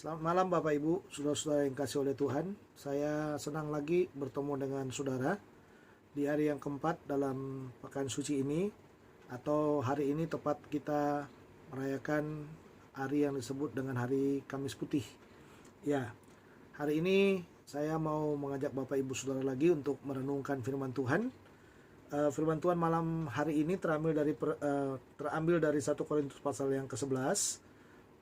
Selamat malam Bapak Ibu, saudara-saudara yang kasih oleh Tuhan. Saya senang lagi bertemu dengan saudara di hari yang keempat dalam pekan suci ini, atau hari ini tepat kita merayakan hari yang disebut dengan hari Kamis Putih. Ya, hari ini saya mau mengajak Bapak Ibu saudara lagi untuk merenungkan firman Tuhan. Firman Tuhan malam hari ini terambil dari 1 Korintus pasal yang ke-11,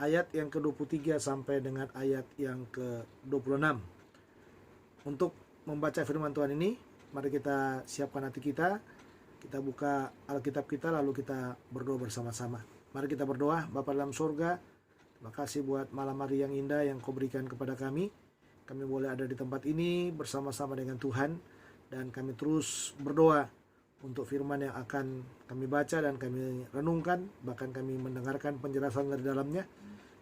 ayat yang ke-23 sampai dengan ayat yang ke-26. Untuk membaca firman Tuhan ini, mari kita siapkan hati kita, kita buka Alkitab kita, lalu kita berdoa bersama-sama. Mari kita berdoa. Bapa dalam surga, terima kasih buat malam hari yang indah yang Kau berikan kepada kami. Kami boleh ada di tempat ini bersama-sama dengan Tuhan, dan kami terus berdoa untuk firman yang akan kami baca dan kami renungkan, bahkan kami mendengarkan penjelasan dari dalamnya.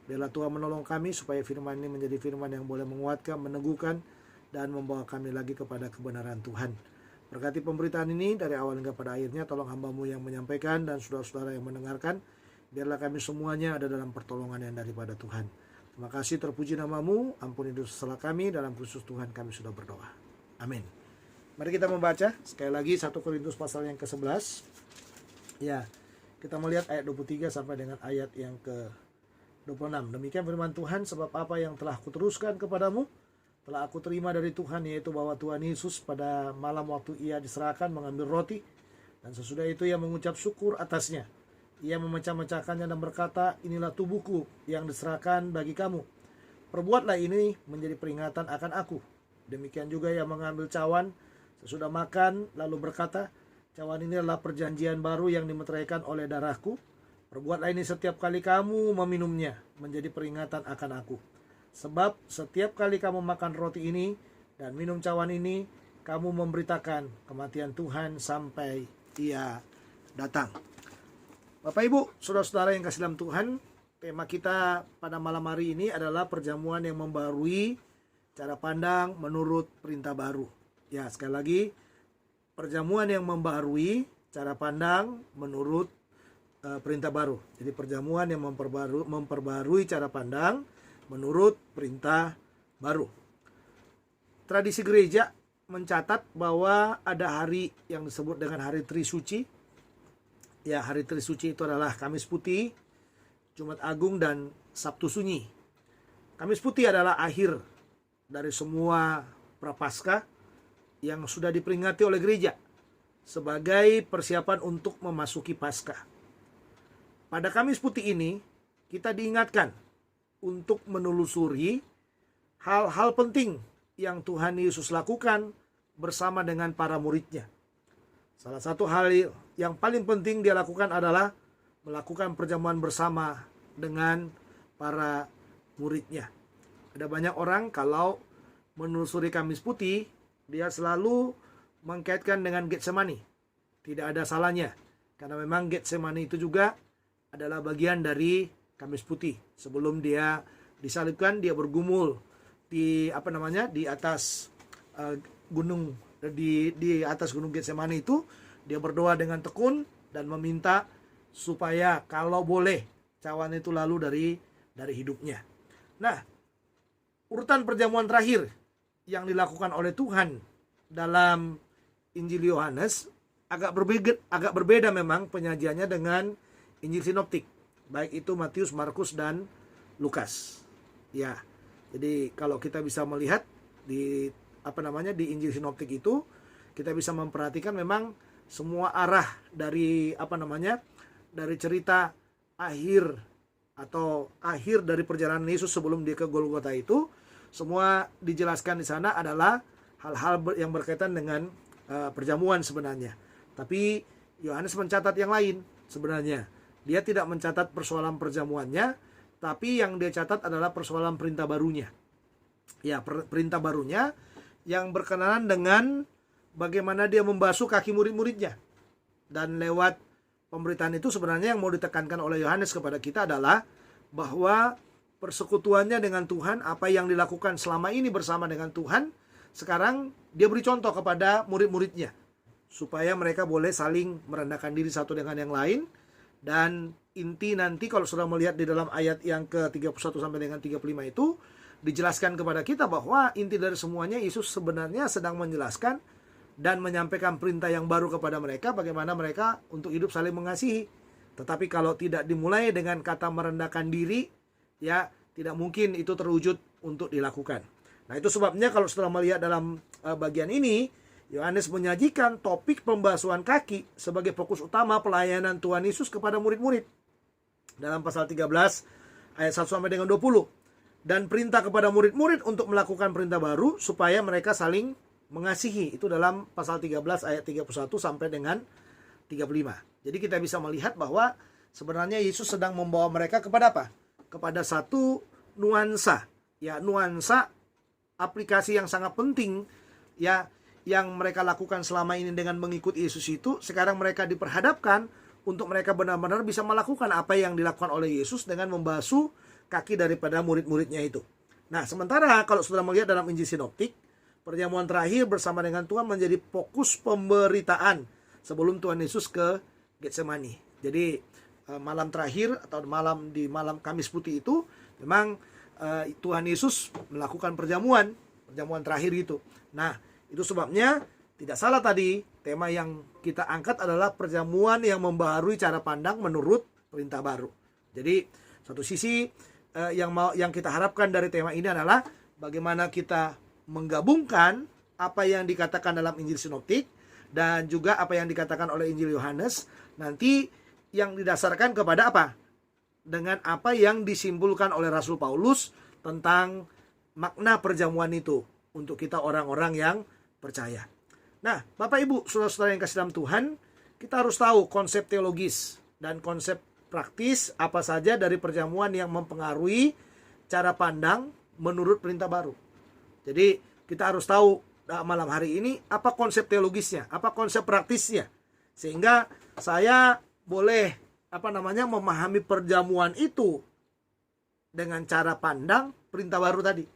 Biarlah Tuhan menolong kami supaya firman ini menjadi firman yang boleh menguatkan, meneguhkan, dan membawa kami lagi kepada kebenaran Tuhan. Berkati pemberitaan ini dari awal hingga pada akhirnya. Tolong hamba-Mu yang menyampaikan dan saudara-saudara yang mendengarkan. Biarlah kami semuanya ada dalam pertolongan yang daripada Tuhan. Terima kasih, terpuji nama-Mu. Ampuni dosa salah kami. Dalam Kristus Tuhan kami sudah berdoa. Amin. Mari kita membaca sekali lagi 1 Korintus pasal yang ke-11. Ya, kita melihat ayat 23 sampai dengan ayat yang ke-26. Demikian firman Tuhan, sebab apa yang telah kuteruskan kepadamu telah aku terima dari Tuhan, yaitu bahwa Tuhan Yesus pada malam waktu ia diserahkan mengambil roti, dan sesudah itu ia mengucap syukur atasnya. Ia memecah-mecahkannya dan berkata, inilah tubuhku yang diserahkan bagi kamu. Perbuatlah ini menjadi peringatan akan aku. Demikian juga ia mengambil cawan sesudah makan, lalu berkata, cawan ini adalah perjanjian baru yang dimeteraikan oleh darahku. Perbuatlah ini setiap kali kamu meminumnya, menjadi peringatan akan aku. Sebab setiap kali kamu makan roti ini dan minum cawan ini, kamu memberitakan kematian Tuhan sampai ia datang. Bapak Ibu, saudara-saudara yang kasih dalam Tuhan, tema kita pada malam hari ini adalah perjamuan yang membarui cara pandang menurut perintah baru. Ya, sekali lagi, perjamuan yang membarui cara pandang menurut perintah baru. Jadi perjamuan yang memperbarui cara pandang menurut perintah baru. Tradisi gereja mencatat bahwa ada hari yang disebut dengan hari Trisuci. Ya, hari Trisuci itu adalah Kamis Putih, Jumat Agung, dan Sabtu Sunyi. Kamis Putih adalah akhir dari semua Prapaskah yang sudah diperingati oleh gereja sebagai persiapan untuk memasuki Paskah. Pada Kamis Putih ini, kita diingatkan untuk menelusuri hal-hal penting yang Tuhan Yesus lakukan bersama dengan para muridnya. Salah satu hal yang paling penting dia lakukan adalah melakukan perjamuan bersama dengan para muridnya. Ada banyak orang kalau menelusuri Kamis Putih, dia selalu mengkaitkan dengan Getsemani. Tidak ada salahnya, karena memang Getsemani itu juga adalah bagian dari Kamis Putih. Sebelum dia disalibkan, dia bergumul di atas gunung, di atas gunung Getsemani itu. Dia berdoa dengan tekun dan meminta supaya kalau boleh cawan itu lalu dari hidupnya. Nah, urutan perjamuan terakhir yang dilakukan oleh Tuhan dalam Injil Yohanes agak berbeda memang penyajiannya dengan Injil Sinoptik, baik itu Matius, Markus, dan Lukas. Ya, jadi kalau kita bisa melihat di Injil Sinoptik itu, kita bisa memperhatikan memang semua arah dari dari cerita akhir dari perjalanan Yesus sebelum dia ke Golgota itu, semua dijelaskan di sana adalah hal-hal yang berkaitan dengan perjamuan sebenarnya. Tapi Yohanes mencatat yang lain sebenarnya. Dia tidak mencatat persoalan perjamuannya, tapi yang dia catat adalah persoalan perintah barunya. Ya, perintah barunya yang berkenaan dengan bagaimana dia membasuh kaki murid-muridnya. Dan lewat pemberitaan itu sebenarnya yang mau ditekankan oleh Yohanes kepada kita adalah bahwa persekutuannya dengan Tuhan, apa yang dilakukan selama ini bersama dengan Tuhan, sekarang dia beri contoh kepada murid-muridnya supaya mereka boleh saling merendahkan diri satu dengan yang lain Dan inti nanti kalau sudah melihat di dalam ayat yang ke-31 sampai dengan 35 itu dijelaskan kepada kita bahwa inti dari semuanya Yesus sebenarnya sedang menjelaskan dan menyampaikan perintah yang baru kepada mereka, bagaimana mereka untuk hidup saling mengasihi. Tetapi kalau tidak dimulai dengan kata merendahkan diri, ya tidak mungkin itu terwujud untuk dilakukan. Nah, itu sebabnya kalau setelah melihat dalam bagian ini, Yohanes menyajikan topik pembasuhan kaki sebagai fokus utama pelayanan Tuhan Yesus kepada murid-murid. Dalam pasal 13 ayat 1 sampai dengan 20. Dan perintah kepada murid-murid untuk melakukan perintah baru supaya mereka saling mengasihi. Itu dalam pasal 13 ayat 31 sampai dengan 35. Jadi kita bisa melihat bahwa sebenarnya Yesus sedang membawa mereka kepada apa? Kepada satu nuansa. Ya, nuansa aplikasi yang sangat penting ya yang mereka lakukan selama ini dengan mengikuti Yesus itu, sekarang mereka diperhadapkan untuk mereka benar-benar bisa melakukan apa yang dilakukan oleh Yesus dengan membasuh kaki daripada murid-muridnya itu. Nah, sementara kalau sudah melihat dalam Injil Sinoptik, perjamuan terakhir bersama dengan Tuhan menjadi fokus pemberitaan sebelum Tuhan Yesus ke Getsemani. Jadi malam terakhir atau di malam Kamis Putih itu memang Tuhan Yesus melakukan perjamuan terakhir itu. Nah, itu sebabnya tidak salah tadi tema yang kita angkat adalah perjamuan yang membaharui cara pandang menurut perintah baru. Jadi satu sisi yang kita harapkan dari tema ini adalah bagaimana kita menggabungkan apa yang dikatakan dalam Injil Sinoptik dan juga apa yang dikatakan oleh Injil Yohanes, nanti yang didasarkan kepada apa? Dengan apa yang disimpulkan oleh Rasul Paulus tentang makna perjamuan itu untuk kita orang-orang yang percaya. Nah, Bapak Ibu, saudara-saudara yang kasih dalam Tuhan, kita harus tahu konsep teologis dan konsep praktis apa saja dari perjamuan yang mempengaruhi cara pandang menurut perintah baru. Jadi, kita harus tahu malam hari ini apa konsep teologisnya, apa konsep praktisnya. Sehingga saya boleh memahami perjamuan itu dengan cara pandang perintah baru tadi.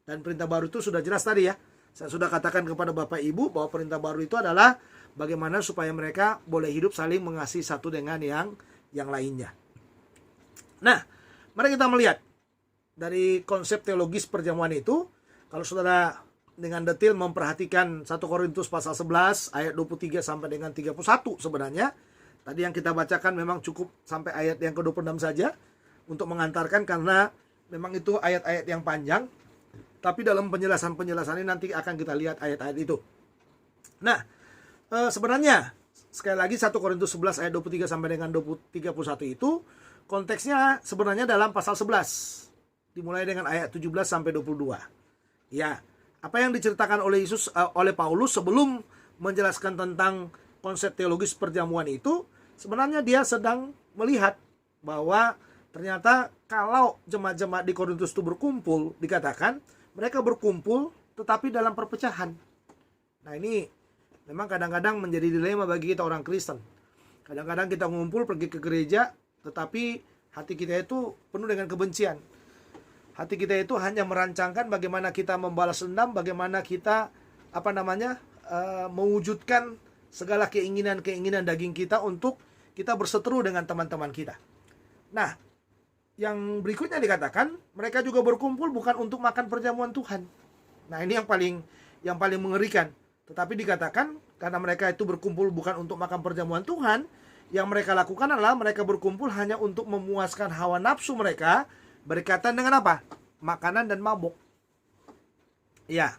Dan perintah baru itu sudah jelas tadi ya. Saya sudah katakan kepada Bapak Ibu bahwa perintah baru itu adalah bagaimana supaya mereka boleh hidup saling mengasihi satu dengan yang lainnya. Nah, mari kita melihat dari konsep teologis perjamuan itu. Kalau saudara dengan detail memperhatikan 1 Korintus pasal 11 ayat 23 sampai dengan 31 sebenarnya. Tadi yang kita bacakan memang cukup sampai ayat yang ke-26 saja untuk mengantarkan karena memang itu ayat-ayat yang panjang. Tapi dalam penjelasan-penjelasan ini nanti akan kita lihat ayat-ayat itu. Nah, sebenarnya sekali lagi 1 Korintus 11 ayat 23 sampai dengan 31 itu konteksnya sebenarnya dalam pasal 11. Dimulai dengan ayat 17 sampai 22. Ya, apa yang diceritakan oleh Yesus oleh Paulus sebelum menjelaskan tentang konsep teologis perjamuan itu, sebenarnya dia sedang melihat bahwa ternyata kalau jemaat-jemaat di Korintus itu berkumpul, dikatakan mereka berkumpul tetapi dalam perpecahan. Nah, ini memang kadang-kadang menjadi dilema bagi kita orang Kristen. Kadang-kadang kita ngumpul pergi ke gereja, tetapi hati kita itu penuh dengan kebencian. Hati kita itu hanya merancangkan bagaimana kita membalas dendam, bagaimana kita mewujudkan segala keinginan-keinginan daging kita untuk kita berseteru dengan teman-teman kita. Nah, yang berikutnya dikatakan mereka juga berkumpul bukan untuk makan perjamuan Tuhan. Nah, ini yang paling mengerikan. Tetapi dikatakan karena mereka itu berkumpul bukan untuk makan perjamuan Tuhan, yang mereka lakukan adalah mereka berkumpul hanya untuk memuaskan hawa nafsu mereka berkaitan dengan apa? Makanan dan mabuk. Ya.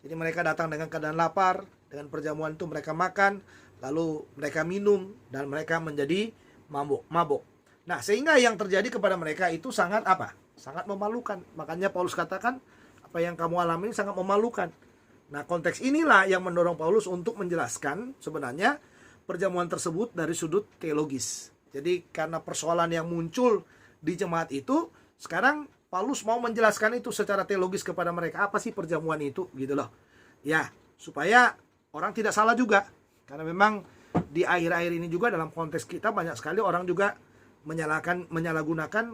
Jadi mereka datang dengan keadaan lapar, dengan perjamuan itu mereka makan, lalu mereka minum dan mereka menjadi mabuk. Nah, sehingga yang terjadi kepada mereka itu sangat apa? Sangat memalukan. Makanya Paulus katakan, apa yang kamu alami sangat memalukan. Nah, konteks inilah yang mendorong Paulus untuk menjelaskan sebenarnya perjamuan tersebut dari sudut teologis. Jadi, karena persoalan yang muncul di jemaat itu, sekarang Paulus mau menjelaskan itu secara teologis kepada mereka. Apa sih perjamuan itu? Gitu loh. Ya, supaya orang tidak salah juga. Karena memang di akhir-akhir ini juga dalam konteks kita banyak sekali orang juga menyalahgunakan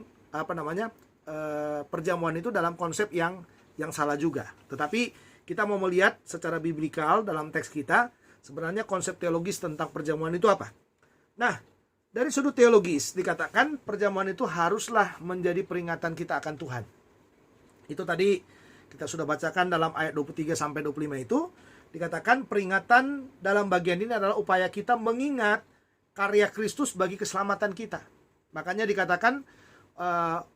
perjamuan itu dalam konsep yang salah juga. Tetapi kita mau melihat secara biblikal dalam teks kita sebenarnya konsep teologis tentang perjamuan itu apa. Nah, Dari sudut teologis dikatakan perjamuan itu haruslah menjadi peringatan kita akan Tuhan. Itu tadi kita sudah bacakan dalam ayat 23 sampai 25 itu, dikatakan peringatan dalam bagian ini adalah upaya kita mengingat karya Kristus bagi keselamatan kita. Makanya dikatakan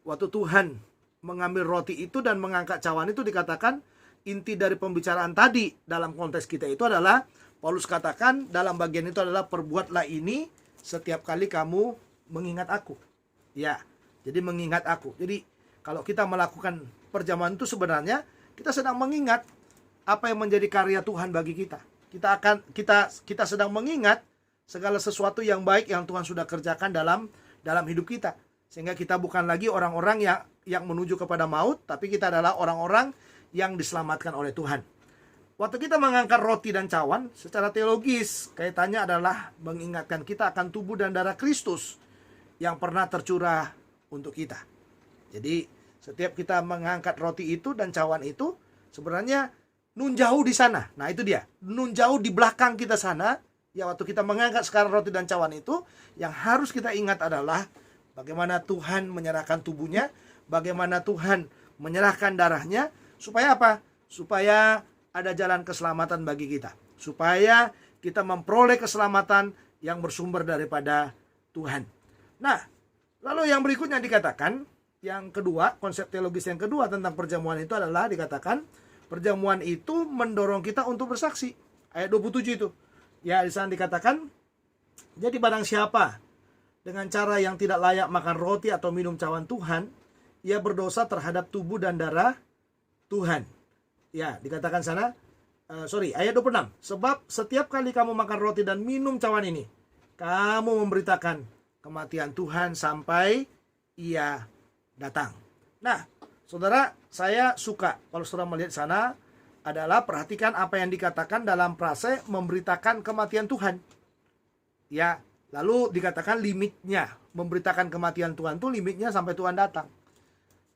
waktu Tuhan mengambil roti itu dan mengangkat cawan itu, dikatakan inti dari pembicaraan tadi dalam konteks kita itu adalah Paulus katakan dalam bagian itu adalah perbuatlah ini setiap kali kamu mengingat aku. Ya, jadi mengingat aku. Jadi kalau kita melakukan perjamuan itu sebenarnya kita sedang mengingat apa yang menjadi karya Tuhan bagi kita. Kita sedang mengingat segala sesuatu yang baik yang Tuhan sudah kerjakan dalam hidup kita. Sehingga kita bukan lagi orang-orang yang menuju kepada maut, tapi kita adalah orang-orang yang diselamatkan oleh Tuhan. Waktu kita mengangkat roti dan cawan, secara teologis kaitannya adalah mengingatkan kita akan tubuh dan darah Kristus yang pernah tercurah untuk kita. Jadi setiap kita mengangkat roti itu dan cawan itu, sebenarnya nun jauh di sana. Nah itu dia, nun jauh di belakang kita sana. Ya, waktu kita mengangkat sekarang roti dan cawan itu, yang harus kita ingat adalah bagaimana Tuhan menyerahkan tubuhnya, bagaimana Tuhan menyerahkan darahnya, supaya apa? Supaya ada jalan keselamatan bagi kita. Supaya kita memperoleh keselamatan yang bersumber daripada Tuhan. Nah, lalu yang berikutnya dikatakan, yang kedua, konsep teologis yang kedua tentang perjamuan itu adalah dikatakan, perjamuan itu mendorong kita untuk bersaksi. Ayat 27 itu. Ya, di sana dikatakan, jadi barang siapa dengan cara yang tidak layak makan roti atau minum cawan Tuhan, ia berdosa terhadap tubuh dan darah Tuhan. Ya, dikatakan sana, ayat 26. Sebab setiap kali kamu makan roti dan minum cawan ini, kamu memberitakan kematian Tuhan sampai ia datang. Nah, saudara, saya suka kalau saudara melihat sana adalah perhatikan apa yang dikatakan dalam frase memberitakan kematian Tuhan. Ya, lalu dikatakan limitnya, memberitakan kematian Tuhan itu limitnya sampai Tuhan datang.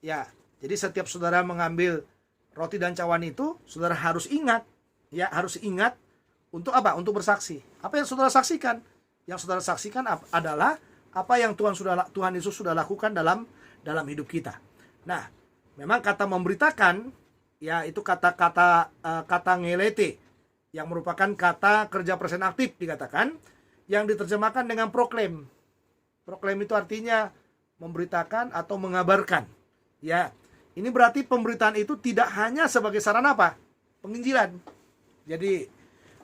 Ya, jadi setiap saudara mengambil roti dan cawan itu, saudara harus ingat, ya harus ingat untuk apa? Untuk bersaksi. Apa yang saudara saksikan? Yang saudara saksikan adalah apa yang Tuhan Yesus sudah lakukan dalam hidup kita. Nah, memang kata memberitakan, ya itu kata ngelete, yang merupakan kata kerja present aktif dikatakan, yang diterjemahkan dengan proklaim. Proklaim itu artinya memberitakan atau mengabarkan. Ya, ini berarti pemberitaan itu tidak hanya sebagai sarana apa? Penginjilan. Jadi,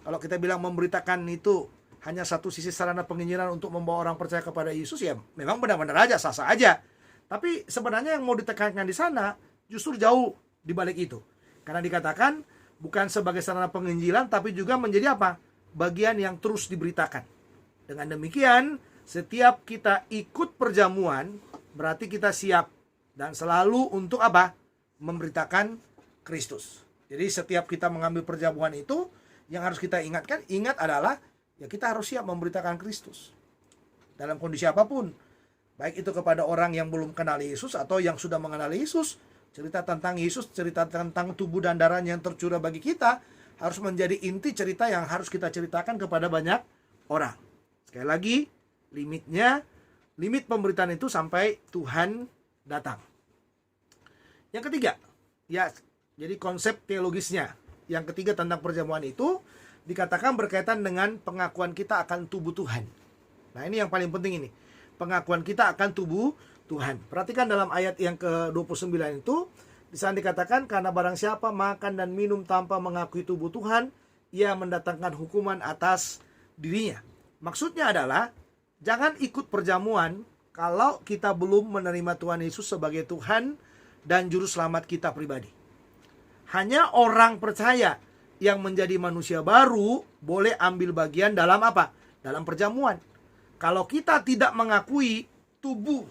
kalau kita bilang memberitakan itu hanya satu sisi sarana penginjilan untuk membawa orang percaya kepada Yesus, ya memang benar-benar aja, sah-sah aja. Tapi sebenarnya yang mau ditekankan di sana justru jauh di balik itu. Karena dikatakan bukan sebagai sarana penginjilan, tapi juga menjadi apa? Bagian yang terus diberitakan. Dengan demikian, setiap kita ikut perjamuan, berarti kita siap dan selalu untuk apa? Memberitakan Kristus. Jadi setiap kita mengambil perjamuan itu, yang harus kita ingat adalah ya kita harus siap memberitakan Kristus. Dalam kondisi apapun. Baik itu kepada orang yang belum kenal Yesus atau yang sudah mengenal Yesus. Cerita tentang Yesus, cerita tentang tubuh dan darahnya yang tercurah bagi kita, harus menjadi inti cerita yang harus kita ceritakan kepada banyak orang. Sekali lagi, limit pemberitaan itu sampai Tuhan datang. Yang ketiga, ya jadi konsep teologisnya. Yang ketiga tentang perjamuan itu dikatakan berkaitan dengan pengakuan kita akan tubuh Tuhan. Nah, ini yang paling penting ini. Pengakuan kita akan tubuh Tuhan. Perhatikan dalam ayat yang ke-29 itu, di sana dikatakan karena barang siapa makan dan minum tanpa mengakui tubuh Tuhan, ia mendatangkan hukuman atas dirinya. Maksudnya adalah jangan ikut perjamuan kalau kita belum menerima Tuhan Yesus sebagai Tuhan dan juru selamat kita pribadi. Hanya orang percaya yang menjadi manusia baru boleh ambil bagian dalam apa? Dalam perjamuan. Kalau kita tidak mengakui tubuh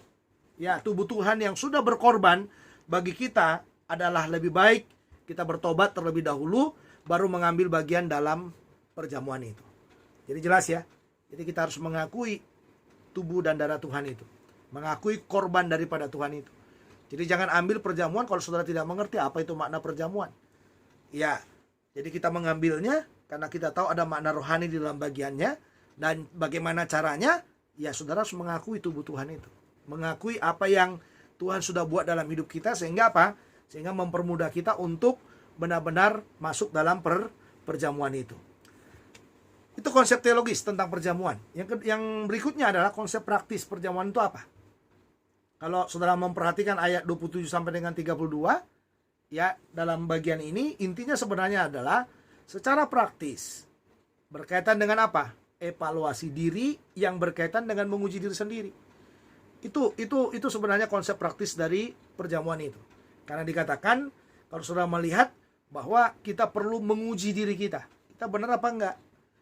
Tuhan yang sudah berkorban bagi kita, adalah lebih baik kita bertobat terlebih dahulu baru mengambil bagian dalam perjamuan itu. Jadi jelas ya. Jadi kita harus mengakui tubuh dan darah Tuhan itu. Mengakui korban daripada Tuhan itu. Jadi jangan ambil perjamuan kalau saudara tidak mengerti apa itu makna perjamuan. Ya, jadi kita mengambilnya karena kita tahu ada makna rohani di dalam bagiannya. Dan bagaimana caranya? Ya saudara harus mengakui tubuh Tuhan itu. Mengakui apa yang Tuhan sudah buat dalam hidup kita, sehingga apa? Sehingga mempermudah kita untuk benar-benar masuk dalam perjamuan itu. Itu konsep teologis tentang perjamuan. Yang berikutnya adalah konsep praktis perjamuan itu apa? Kalau saudara memperhatikan ayat 27 sampai dengan 32, ya dalam bagian ini intinya sebenarnya adalah secara praktis berkaitan dengan apa? Evaluasi diri yang berkaitan dengan menguji diri sendiri. Itu sebenarnya konsep praktis dari perjamuan itu. Karena dikatakan kalau saudara melihat bahwa kita perlu menguji diri kita. Kita benar apa enggak?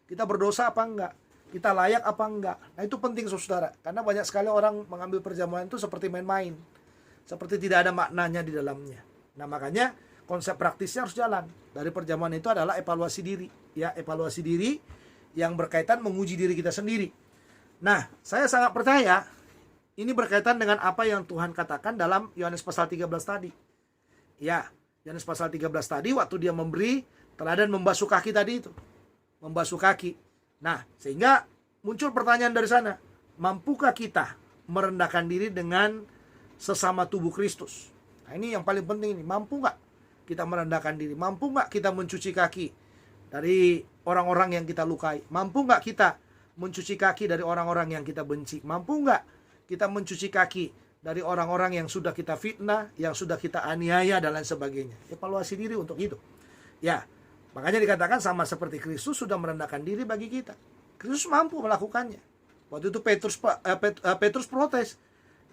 Kita berdosa apa enggak? Kita layak apa enggak? Nah itu penting saudara. Karena banyak sekali orang mengambil perjamuan itu seperti main-main. Seperti tidak ada maknanya di dalamnya. Nah makanya konsep praktisnya harus jalan. Dari perjamuan itu adalah evaluasi diri. Ya, evaluasi diri yang berkaitan menguji diri kita sendiri. Nah, saya sangat percaya ini berkaitan dengan apa yang Tuhan katakan dalam Yohanes pasal 13 tadi. Ya, Yohanes pasal 13 tadi waktu dia memberi teladan membasuh kaki tadi itu. Membasuh kaki. Nah, sehingga muncul pertanyaan dari sana. Mampukah kita merendahkan diri dengan sesama tubuh Kristus? Nah, ini yang paling penting ini. Mampu nggak kita merendahkan diri? Mampu nggak kita mencuci kaki dari orang-orang yang kita lukai? Mampu nggak kita mencuci kaki dari orang-orang yang kita benci? Mampu nggak kita mencuci kaki dari orang-orang yang sudah kita fitnah, yang sudah kita aniaya dan lain sebagainya? Evaluasi diri untuk itu. Ya, makanya dikatakan sama seperti Kristus sudah merendahkan diri bagi kita. Kristus mampu melakukannya. Waktu itu Petrus protes.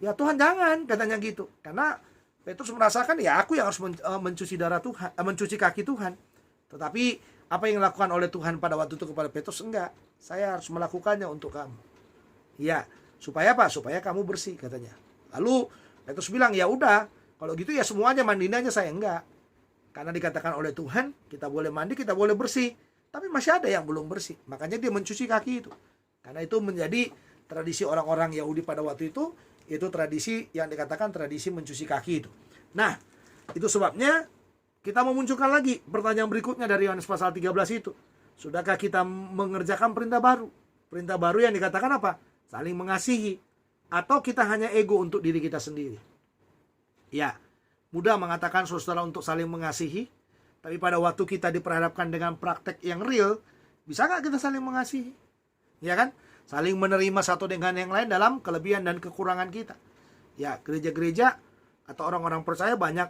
Ya Tuhan jangan, katanya gitu. Karena Petrus merasakan ya aku yang harus mencuci darah Tuhan, mencuci kaki Tuhan. Tetapi apa yang dilakukan oleh Tuhan pada waktu itu kepada Petrus, enggak. Saya harus melakukannya untuk kamu. Ya, supaya apa? Supaya kamu bersih, katanya. Lalu Petrus bilang, ya udah, kalau gitu ya semuanya mandiin aja saya. Enggak. Karena dikatakan oleh Tuhan, kita boleh mandi, kita boleh bersih. Tapi masih ada yang belum bersih. Makanya dia mencuci kaki itu. Karena itu menjadi tradisi orang-orang Yahudi pada waktu itu tradisi yang dikatakan tradisi mencuci kaki itu. Nah, itu sebabnya kita memunculkan lagi pertanyaan berikutnya dari Yohanes pasal 13 itu. Sudahkah kita mengerjakan perintah baru? Perintah baru yang dikatakan apa? Saling mengasihi. Atau kita hanya ego untuk diri kita sendiri? Ya, mudah mengatakan saudara untuk saling mengasihi. Tapi pada waktu kita diperhadapkan dengan praktek yang real, bisa nggak kita saling mengasihi? Ya kan? Saling menerima satu dengan yang lain dalam kelebihan dan kekurangan kita. Ya, gereja-gereja atau orang-orang percaya banyak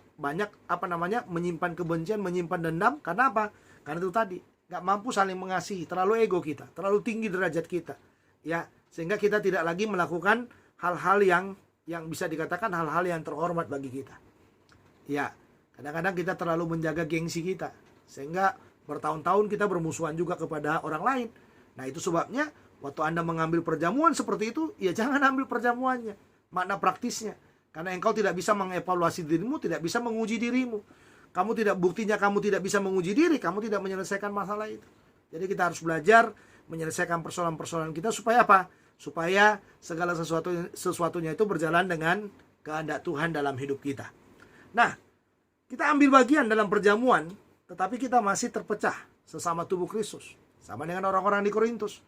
menyimpan kebencian, menyimpan dendam. Karena apa? Karena itu tadi, nggak mampu saling mengasihi, terlalu ego kita, terlalu tinggi derajat kita. Ya, sehingga kita tidak lagi melakukan hal-hal yang bisa dikatakan hal-hal yang terhormat bagi kita. Ya, kadang-kadang kita terlalu menjaga gengsi kita, sehingga bertahun-tahun kita bermusuhan juga kepada orang lain. Nah, itu sebabnya waktu Anda mengambil perjamuan seperti itu, ya jangan ambil perjamuannya, makna praktisnya. Karena engkau tidak bisa mengevaluasi dirimu, tidak bisa menguji dirimu. Buktinya kamu tidak bisa menguji diri, kamu tidak menyelesaikan masalah itu. Jadi kita harus belajar menyelesaikan persoalan-persoalan kita supaya apa? Supaya segala sesuatunya itu berjalan dengan kehendak Tuhan dalam hidup kita. Nah, kita ambil bagian dalam perjamuan, tetapi kita masih terpecah sesama tubuh Kristus. Sama dengan orang-orang di Korintus.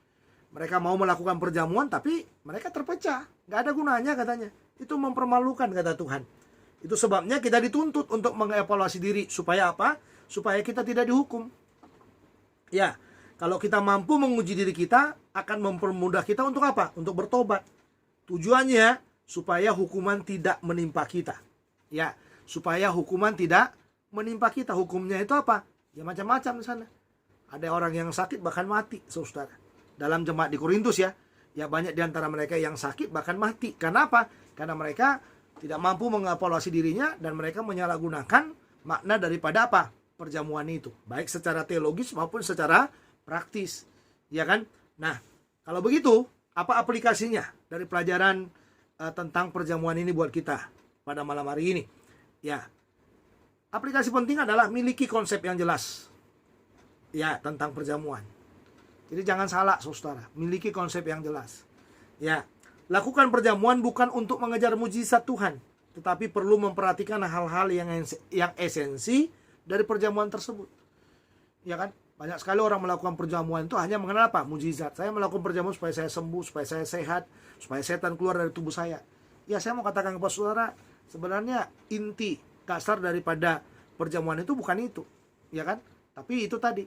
Mereka mau melakukan perjamuan, tapi mereka terpecah. Gak ada gunanya katanya. Itu mempermalukan, kata Tuhan. Itu sebabnya kita dituntut untuk mengevaluasi diri. Supaya apa? Supaya kita tidak dihukum. Ya, kalau kita mampu menguji diri kita, akan mempermudah kita untuk apa? Untuk bertobat. Tujuannya, supaya hukuman tidak menimpa kita. Ya, supaya hukuman tidak menimpa kita. Hukumnya itu apa? Ya macam-macam di sana. Ada orang yang sakit bahkan mati, saudara. Dalam jemaat di Korintus ya banyak di antara mereka yang sakit bahkan mati. Karena apa? Karena mereka tidak mampu mengevaluasi dirinya dan mereka menyalahgunakan makna daripada apa? Perjamuan itu. Baik secara teologis maupun secara praktis. Ya kan? Nah, kalau begitu, apa aplikasinya dari pelajaran tentang perjamuan ini buat kita pada malam hari ini? Ya, aplikasi penting adalah miliki konsep yang jelas. Ya, tentang perjamuan. Jadi jangan salah, saudara. Miliki konsep yang jelas. Ya, lakukan perjamuan bukan untuk mengejar mujizat Tuhan, tetapi perlu memperhatikan hal-hal yang esensi dari perjamuan tersebut. Ya kan? Banyak sekali orang melakukan perjamuan itu hanya mengenal apa? Mujizat. Saya melakukan perjamuan supaya saya sembuh, supaya saya sehat, supaya setan keluar dari tubuh saya. Ya, saya mau katakan kepada saudara, sebenarnya inti dasar daripada perjamuan itu bukan itu, ya kan? Tapi itu tadi,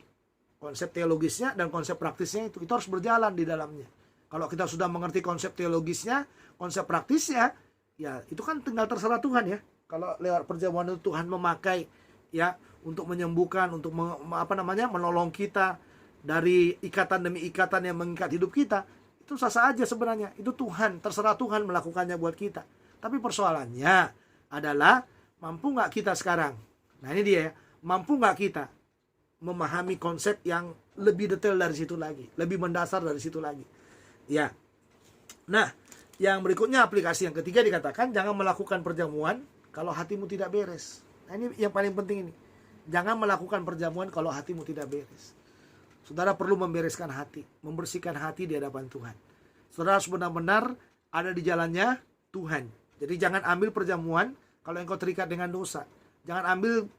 konsep teologisnya dan konsep praktisnya itu harus berjalan di dalamnya. Kalau kita sudah mengerti konsep teologisnya, konsep praktisnya, ya itu kan tinggal terserah Tuhan ya. Kalau lewat perjamuan itu Tuhan memakai ya untuk menyembuhkan, untuk menolong kita dari ikatan demi ikatan yang mengikat hidup kita, itu sah-sah aja sebenarnya. Itu Tuhan, terserah Tuhan melakukannya buat kita. Tapi persoalannya adalah mampu nggak kita sekarang? Nah ini dia ya, mampu nggak kita memahami konsep yang lebih detail dari situ lagi, lebih mendasar dari situ lagi. Ya. Nah, yang berikutnya aplikasi yang ketiga dikatakan jangan melakukan perjamuan kalau hatimu tidak beres. Nah ini yang paling penting ini. Jangan melakukan perjamuan kalau hatimu tidak beres. Saudara perlu membereskan hati, membersihkan hati di hadapan Tuhan. Saudara harus benar-benar ada di jalannya Tuhan. Jadi jangan ambil perjamuan kalau engkau terikat dengan dosa. Jangan ambil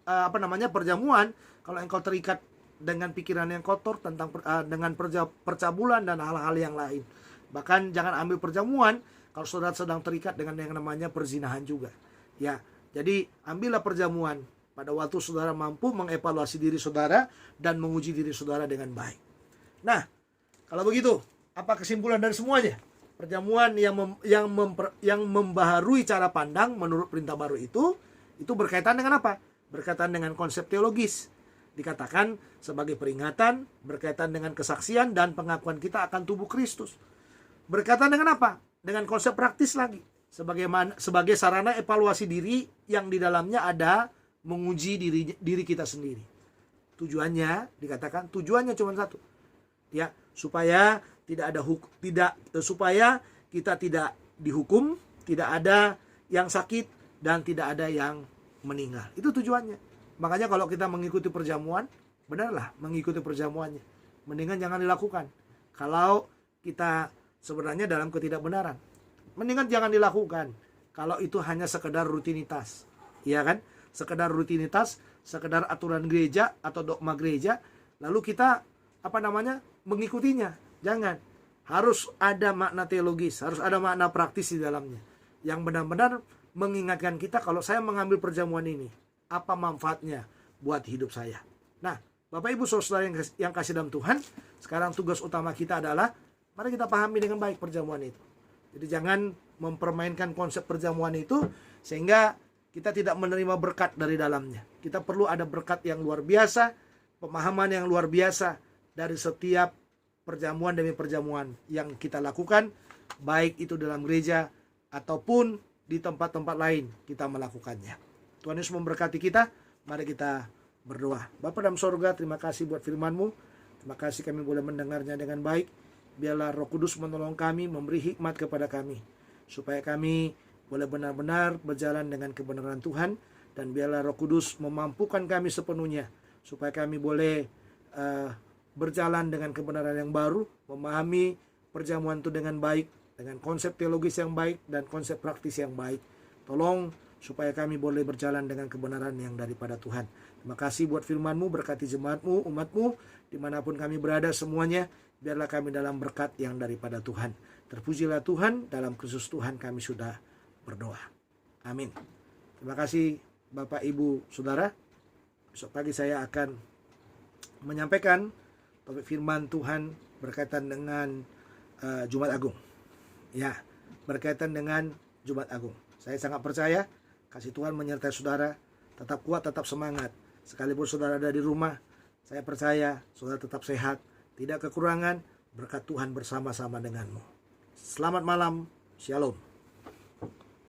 perjamuan kalau engkau terikat dengan pikiran yang kotor tentang dengan percabulan dan hal-hal yang lain. Bahkan jangan ambil perjamuan kalau saudara sedang terikat dengan yang namanya perzinahan juga. Ya, jadi ambillah perjamuan pada waktu saudara mampu mengevaluasi diri saudara dan menguji diri saudara dengan baik. Nah, kalau begitu, apa kesimpulan dari semuanya? Perjamuan yang membaharui cara pandang menurut perintah baru itu berkaitan dengan apa? Berkaitan dengan konsep teologis. Dikatakan sebagai peringatan, berkaitan dengan kesaksian dan pengakuan kita akan tubuh Kristus. Berkaitan dengan apa? Dengan konsep praktis lagi. Sebagai sarana evaluasi diri yang di dalamnya ada menguji diri kita sendiri. Tujuannya dikatakan cuma satu. Ya, supaya supaya kita tidak dihukum, tidak ada yang sakit dan tidak ada yang meninggal. Itu tujuannya. Makanya kalau kita mengikuti perjamuan, benarlah mengikuti perjamuannya. Mendingan jangan dilakukan. Kalau kita sebenarnya dalam ketidakbenaran, mendingan jangan dilakukan. Kalau itu hanya sekedar rutinitas, ya kan? Sekedar rutinitas, sekedar aturan gereja atau dogma gereja, lalu kita mengikutinya. Jangan. Harus ada makna teologis, harus ada makna praktis di dalamnya. Yang benar-benar mengingatkan kita kalau saya mengambil perjamuan ini, apa manfaatnya buat hidup saya. Nah, Bapak Ibu Saudara yang kasih dalam Tuhan, sekarang tugas utama kita adalah mari kita pahami dengan baik perjamuan itu. Jadi jangan mempermainkan konsep perjamuan itu sehingga kita tidak menerima berkat dari dalamnya. Kita perlu ada berkat yang luar biasa, pemahaman yang luar biasa dari setiap perjamuan demi perjamuan yang kita lakukan, baik itu dalam gereja ataupun di tempat-tempat lain kita melakukannya. Tuhan Yesus memberkati kita. Mari kita berdoa. Bapa dalam sorga, terima kasih buat firman-Mu. Terima kasih kami boleh mendengarnya dengan baik. Biarlah Roh Kudus menolong kami, memberi hikmat kepada kami, supaya kami boleh benar-benar berjalan dengan kebenaran Tuhan. Dan biarlah Roh Kudus memampukan kami sepenuhnya, supaya kami boleh berjalan dengan kebenaran yang baru, memahami perjamuan itu dengan baik, dengan konsep teologis yang baik dan konsep praktis yang baik. Tolong supaya kami boleh berjalan dengan kebenaran yang daripada Tuhan. Terima kasih buat firman-Mu, berkati jemaat-Mu, umat-Mu, dimanapun kami berada semuanya, biarlah kami dalam berkat yang daripada Tuhan. Terpujilah Tuhan, dalam Kristus Tuhan kami sudah berdoa. Amin. Terima kasih Bapak, Ibu, Saudara. Besok pagi saya akan menyampaikan topik firman Tuhan berkaitan dengan Jumat Agung. Ya, berkaitan dengan Jumat Agung. Saya sangat percaya kasih Tuhan menyertai saudara, tetap kuat, tetap semangat. Sekalipun saudara ada di rumah, saya percaya saudara tetap sehat, tidak kekurangan, berkat Tuhan bersama-sama denganmu. Selamat malam, Shalom.